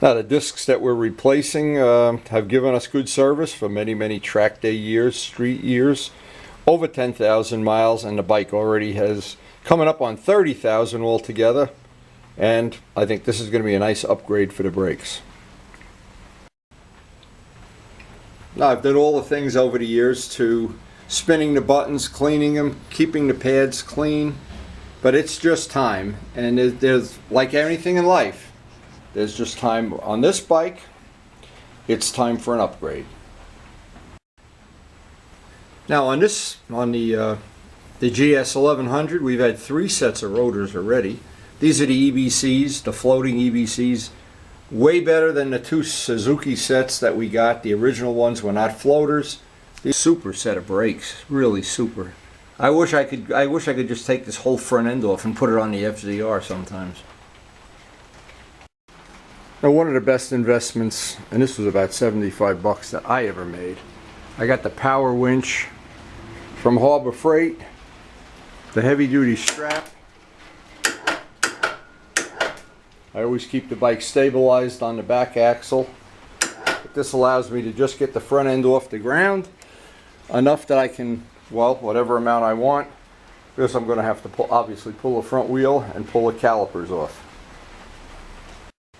Now the discs that we're replacing have given us good service for many track day years, street years, over 10,000 miles, and the bike already has coming up on 30,000 altogether, and I think this is going to be a nice upgrade for the brakes. Now I've done all the things over the years to spinning the buttons, cleaning them, keeping the pads clean, but it's just time, and there's like anything in life. There's just time on this bike. It's time for an upgrade. Now on the GS 1100, we've had 3 sets of rotors already. These are the EBCs, the floating EBCs. Way better than the 2 Suzuki sets that we got. The original ones were not floaters. These super set of brakes, really super. I wish I could just take this whole front end off and put it on the FZR sometimes. Now one of the best investments, and this was about 75 bucks that I ever made. I got the power winch from Harbor Freight, the heavy duty strap. I always keep the bike stabilized on the back axle. But this allows me to just get the front end off the ground enough that I can, well, whatever amount I want, because I'm going to have to obviously pull the front wheel and pull the calipers off.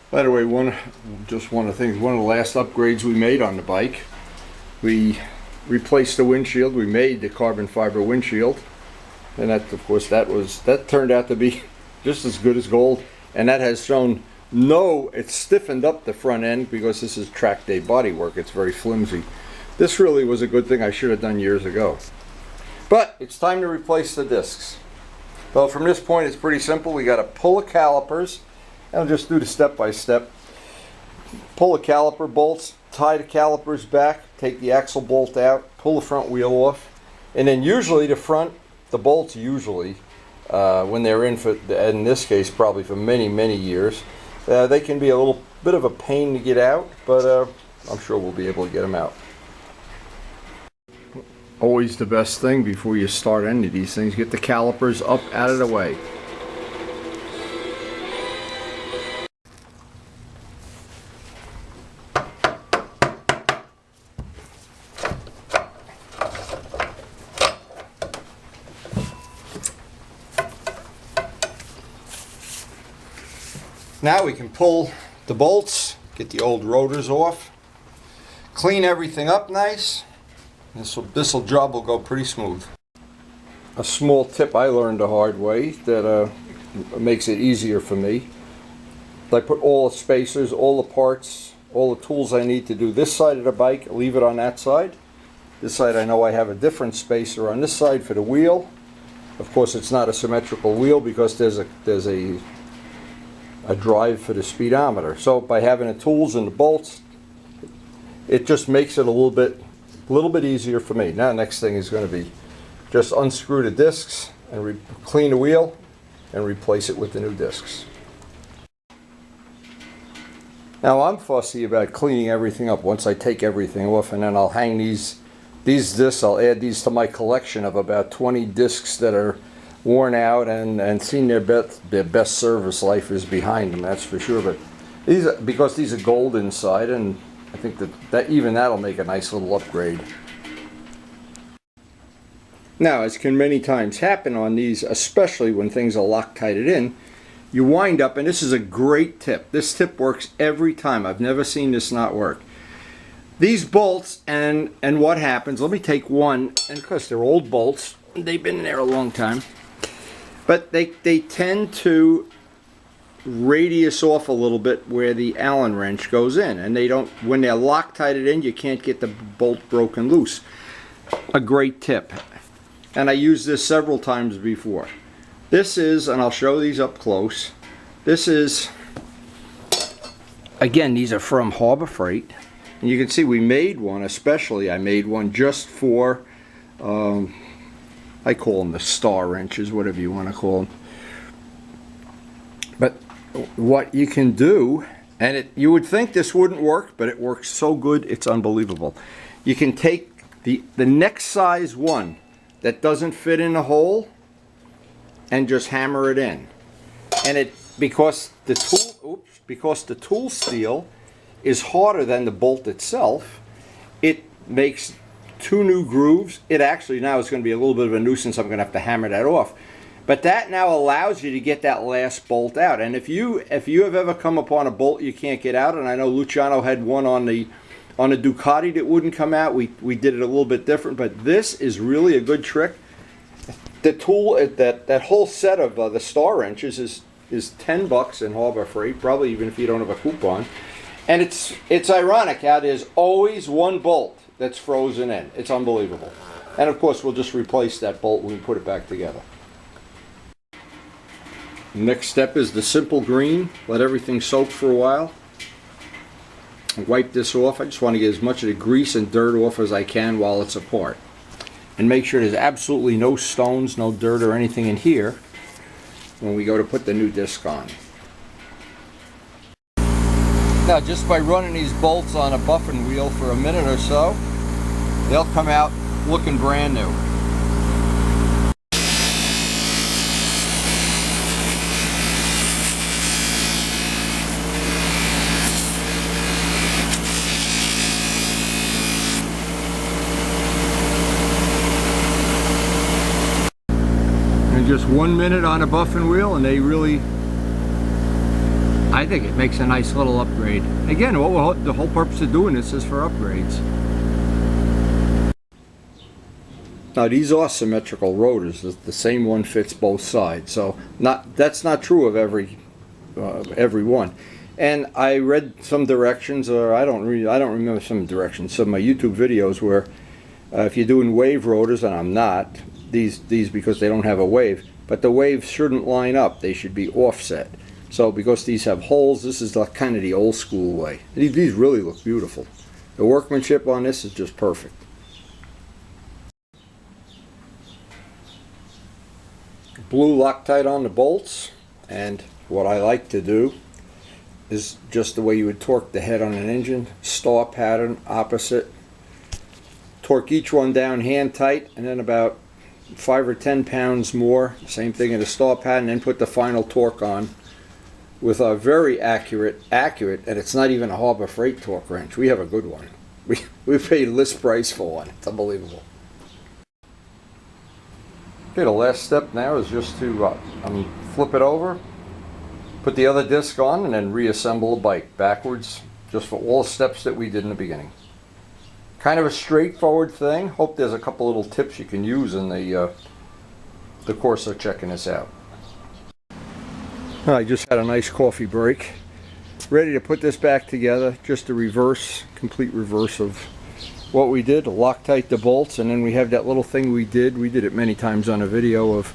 By the way, one of the last upgrades we made on the bike, we replaced the windshield. We made the carbon fiber windshield, and that, of course, that turned out to be just as good as gold. And that has shown it's stiffened up the front end because this is track day body work. It's very flimsy. This really was a good thing I should have done years ago. But it's time to replace the discs. Well, from this point, it's pretty simple. We got to pull the calipers. I'll just do the step by step. Pull the caliper bolts, tie the calipers back, take the axle bolt out, pull the front wheel off, and then usually the bolts when they're in this case probably for many years, they can be a little bit of a pain to get out, but I'm sure we'll be able to get them out. Always the best thing before you start any of these things, get the calipers up out of the way. Now we can pull the bolts, get the old rotors off, clean everything up nice. This job will go pretty smooth. A small tip I learned the hard way that makes it easier for me. I put all the spacers, all the parts, all the tools I need to do this side of the bike, leave it on that side. This side I know I have a different spacer on this side for the wheel. Of course it's not a symmetrical wheel because there's a drive for the speedometer. So by having the tools and the bolts, it just makes it a little bit easier for me. Now next thing is going to be just unscrew the discs and clean the wheel and replace it with the new discs. Now I'm fussy about cleaning everything up once I take everything off, and then I'll hang these discs, I'll add these to my collection of about 20 discs that are worn out and seen their best service life is behind them, that's for sure. But because these are gold inside, and I think that'll make a nice little upgrade. Now, as can many times happen on these, especially when things are Loctited in, you wind up, and this is a great tip. This tip works every time. I've never seen this not work. These bolts, and what happens, let me take one, and because they're old bolts, they've been there a long time. But they tend to radius off a little bit where the Allen wrench goes in, and when they're Loctited in, you can't get the bolt broken loose. A great tip, and I used this several times before. This is, and I'll show these up close, this is, again, these are from Harbor Freight, and you can see we made one, I made one just for I call them the star wrenches, whatever you want to call them. But what you can do, and you would think this wouldn't work, but it works so good, it's unbelievable. You can take the next size one that doesn't fit in the hole and just hammer it in. And because the because the tool steel is harder than the bolt itself, it makes 2 new grooves. It actually now is going to be a little bit of a nuisance. I'm going to have to hammer that off. But that now allows you to get that last bolt out. And if you have ever come upon a bolt you can't get out, and I know Luciano had one on a Ducati that wouldn't come out, we did it a little bit different, but this is really a good trick. The tool, that whole set of the star wrenches is $10 in Harbor Freight, probably even if you don't have a coupon. And it's ironic how there's always one bolt that's frozen in. It's unbelievable. And of course we'll just replace that bolt when we put it back together. Next step is the simple green. Let everything soak for a while. Wipe this off. I just want to get as much of the grease and dirt off as I can while it's apart. And make sure there's absolutely no stones, no dirt or anything in here when we go to put the new disc on. Now, just by running these bolts on a buffing wheel for a minute or so, they'll come out looking brand new. And just 1 minute on a buffing wheel, and they really, I think it makes a nice little upgrade. Again, the whole purpose of doing this is for upgrades. Now these are symmetrical rotors. The same one fits both sides. So that's not true of every one. And I read some directions, or I don't remember some directions. Some of my YouTube videos where if you're doing wave rotors, and I'm not, these because they don't have a wave, but the waves shouldn't line up. They should be offset. So because these have holes, this is kind of the old school way. These really look beautiful. The workmanship on this is just perfect. Blue Loctite on the bolts, and what I like to do is just the way you would torque the head on an engine, star pattern opposite. Torque each one down hand tight, and then about 5 or 10 pounds more, same thing in the star pattern, and then put the final torque on with a very accurate, and it's not even a Harbor Freight torque wrench. We have a good one. We paid list price for one. It's unbelievable. Okay, the last step now is just to flip it over, put the other disc on, and then reassemble the bike backwards, just for all the steps that we did in the beginning. Kind of a straightforward thing. Hope there's a couple little tips you can use in the course of checking this out. I just had a nice coffee break. Ready to put this back together. Just a complete reverse of what we did. Loctite the bolts, and then we have that little thing we did it many times on a video, of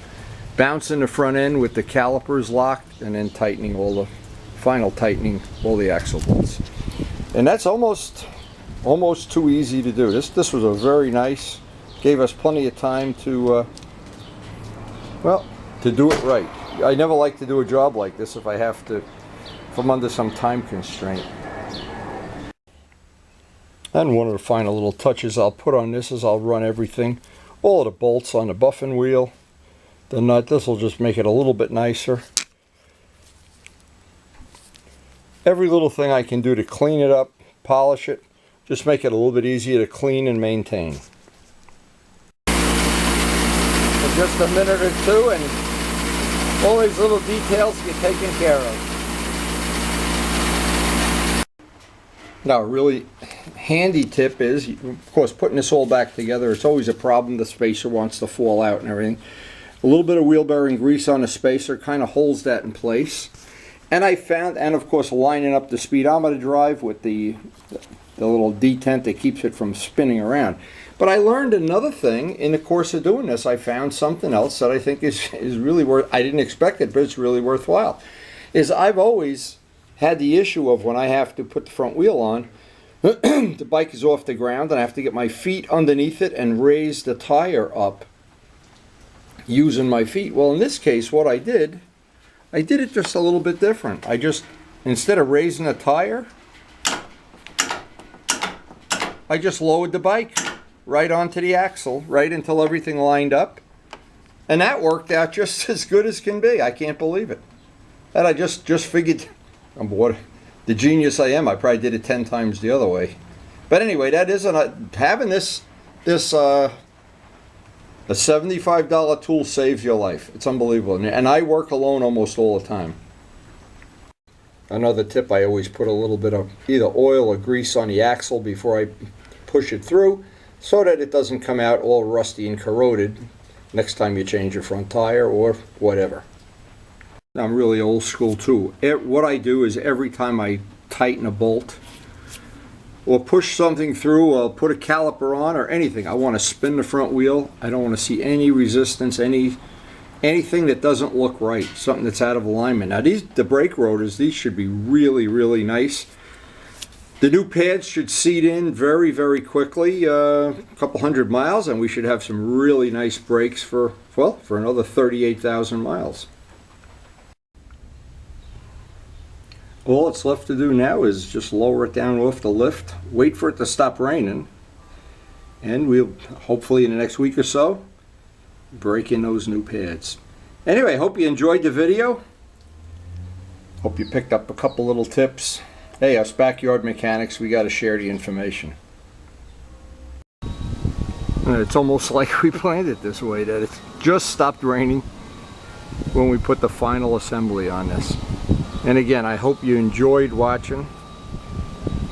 bouncing the front end with the calipers locked and then tightening tightening all the axle bolts. And that's almost too easy to do. This was a very nice, gave us plenty of time to do it right. I never like to do a job like this if I'm under some time constraint. And one of the final little touches I'll put on this is I'll run all of the bolts on the buffing wheel. The nut, this will just make it a little bit nicer. Every little thing I can do to clean it up, polish it, just make it a little bit easier to clean and maintain. For just a minute or two, and all these little details get taken care of. Now, a really handy tip is, of course, putting this all back together, it's always a problem. The spacer wants to fall out and everything. A little bit of wheel bearing grease on the spacer kind of holds that in place. And I found, and of course, lining up the speedometer drive with the little detent that keeps it from spinning around. But I learned another thing in the course of doing this. I found something else that I think is really I didn't expect it, but it's really worthwhile. I've always had the issue of when I have to put the front wheel on, the bike is off the ground and I have to get my feet underneath it and raise the tire up using my feet. Well, in this case, what I did it just a little bit different. Instead of raising the tire, I just lowered the bike right onto the axle, right until everything lined up. And that worked out just as good as can be. I can't believe it. And I just figured What the genius I am, I probably did it 10 times the other way. But anyway, that isn't having this a $75 tool saves your life. It's unbelievable. And I work alone almost all the time. Another tip, I always put a little bit of either oil or grease on the axle before I push it through, so that it doesn't come out all rusty and corroded next time you change your front tire or whatever. I'm really old school too. What I do is every time I tighten a bolt or push something through or put a caliper on or anything, I want to spin the front wheel. I don't want to see any resistance, anything that doesn't look right, something that's out of alignment. Now the brake rotors, these should be really, really nice. The new pads should seat in very, very quickly, a couple hundred miles, and we should have some really nice brakes for another 38,000 miles. All it's left to do now is just lower it down off the lift, wait for it to stop raining, and we'll hopefully in the next week or so break in those new pads. Anyway, hope you enjoyed the video. Hope you picked up a couple little tips. Hey, us backyard mechanics, we got to share the information. It's almost like we planned it this way, that it's just stopped raining when we put the final assembly on this. And again, I hope you enjoyed watching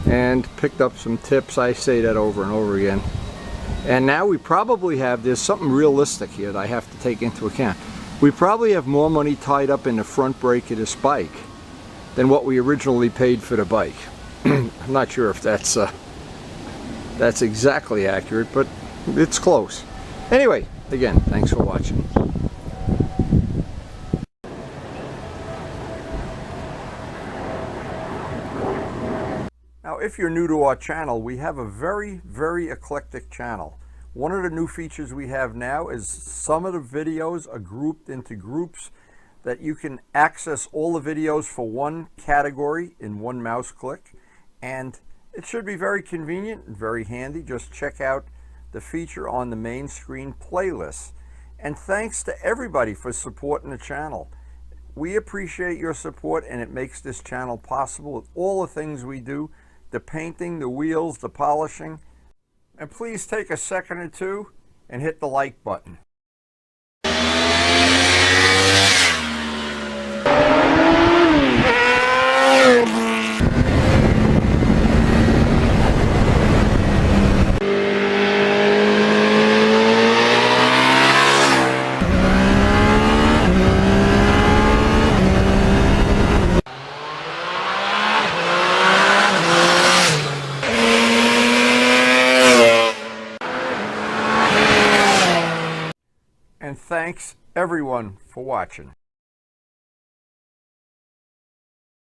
and picked up some tips. I say that over and over again. And now we probably there's something realistic here that I have to take into account. We probably have more money tied up in the front brake of this bike than what we originally paid for the bike. I'm not sure if that's exactly accurate, but it's close. Anyway, again, thanks for watching. Now, if you're new to our channel, we have a very, very eclectic channel. One of the new features we have now is some of the videos are grouped into groups that you can access all the videos for one category in one mouse click. And it should be very convenient and very handy. Just check out the feature on the main screen playlist. And thanks to everybody for supporting the channel. We appreciate your support, and it makes this channel possible with all the things we do. The painting, the wheels, the polishing. And please take a second or two and hit the like button. And thanks everyone for watching.